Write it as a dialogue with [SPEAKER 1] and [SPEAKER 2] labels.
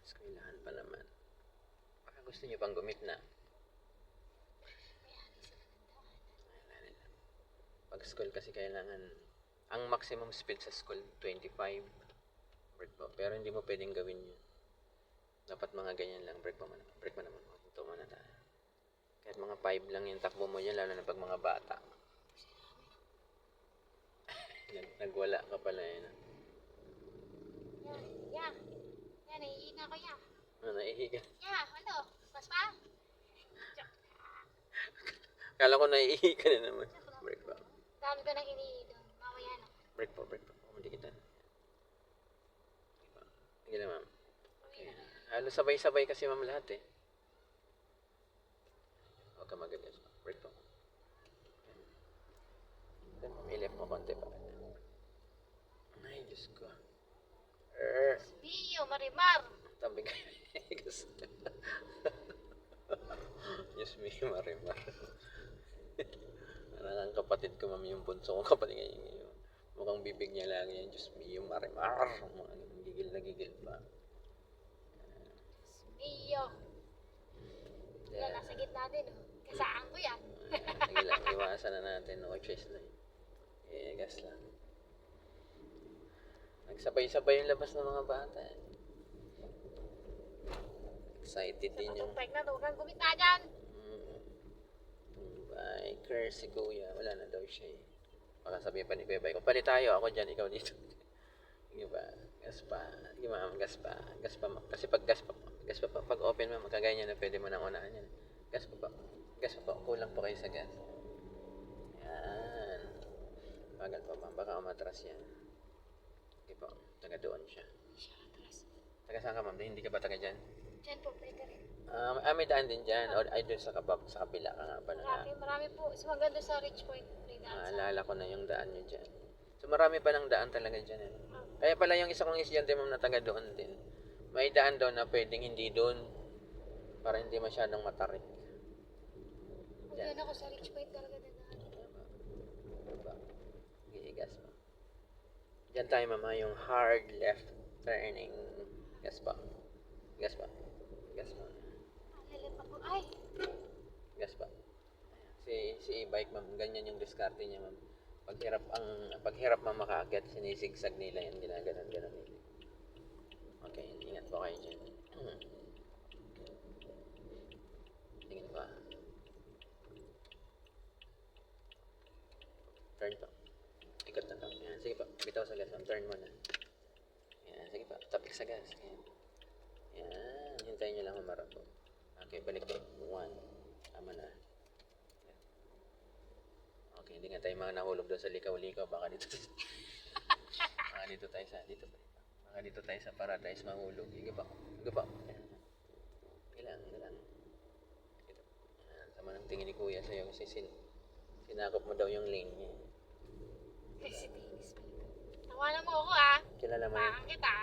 [SPEAKER 1] Eskwelahan pa naman. Baka gusto nyo pang gumit na. Pag school kasi kailangan, ang maximum speed sa school, 25. Break mo. Pero hindi mo pwedeng gawin yun. Dapat mga ganyan lang. Break mo naman. Ito muna tayo. Kahit mga 5 lang yung takbo mo dyan, lalo na pag mga bata. Nagwala ka pala yun.
[SPEAKER 2] Yan, naiihina ko yan.
[SPEAKER 1] Ano, naihiga?
[SPEAKER 2] Ano? Pas pa?
[SPEAKER 1] Kala ko naiihi ka na naman. Break pa.
[SPEAKER 2] Dami ko nang iniidon. Mamaya na.
[SPEAKER 1] Break po. Hindi kita. Sige na, ma'am. Okay. Halos sabay-sabay kasi, ma'am, lahat eh. Huwag ka magalit. Break po. Then, ilip mo konti pa. Ay, Diyos ko.
[SPEAKER 2] Bio, Marimar.
[SPEAKER 1] Tabi kayo. Diyos me, Marimar. Parang ang kapatid ko, ma'am, yung bunso kong kapatid ngayon. Mukhang bibig niya lang yan. Diyos me, yung Marimar. Gigil na gigil pa.
[SPEAKER 2] Bio. Yan, nasa gitna din. Kasaan ko yan.
[SPEAKER 1] Sige lang, iwasan na natin. No choice na yun. Gas lang. Nagsabay-sabay yung labas ng mga bata. Excited din yung...
[SPEAKER 2] Pag na, huwag kang gumita dyan.
[SPEAKER 1] Biker si Kuya. Wala na daw siya eh. Baka sabihin pa ni Kuya Bay, kung pali tayo, ako dyan, ikaw dito. Sige ba? Gas pa. Sige ma'am, gas pa. Kasi pag gas pa, pag open mo, magkaganyan na pwede mo nang unahan yan. Gas pa. Kulang pa kayo sa gas. Yan. Bagal pa ma'am, baka umatras yan. Sige po, taga doon siya. Taga saan ka ma'am? Hindi ka ba taga dyan?
[SPEAKER 2] Dyan po, pwede rin.
[SPEAKER 1] May daan din dyan. O ay doon sa kabila ka nga pala.
[SPEAKER 2] Marami po. Mas maganda sa Rich Point.
[SPEAKER 1] Alala ko na yung daan nyo dyan. So marami pa ng daan talaga dyan. Eh. Kaya pala yung isa kong estudyante ma'am na taga doon din. May daan doon na pwedeng hindi doon. Para hindi masyadong matarik.
[SPEAKER 2] Diyan ako sa Rich Point talaga na daan.
[SPEAKER 1] Diba? Gigas mo. Diyan tayo mama yung hard left turning. Gas pa.
[SPEAKER 2] Lilipat ko. Ay!
[SPEAKER 1] Gas pa. Si e-bike ma'am, ganyan yung diskarte niya ma'am. Paghirap ma'am makaakyat, sinisigsag nila yan, ginaganon nila. Okay, ingat po kayo dyan. Tingin pa. Turn pa. Ikot na pa. Yan, sige pa. Bitaw sa gas ma'am, turn mo na. Yan, sige pa. Tapik sa gas. Yan, hintayin nyo lang humarap po. Okay, balik po. 1. Tama na. Okay, hindi nga tayo mga nahulog doon sa likaw-likaw. Baka dito tayo sa paradise mahulog. Sige pa. Ilang. Sama ng tingin ni Kuya sa'yo kasi sinakop mo daw yung lane niya.
[SPEAKER 2] Kasi Tawanan mo ako ah.
[SPEAKER 1] Kilala mo
[SPEAKER 2] Bakang kita.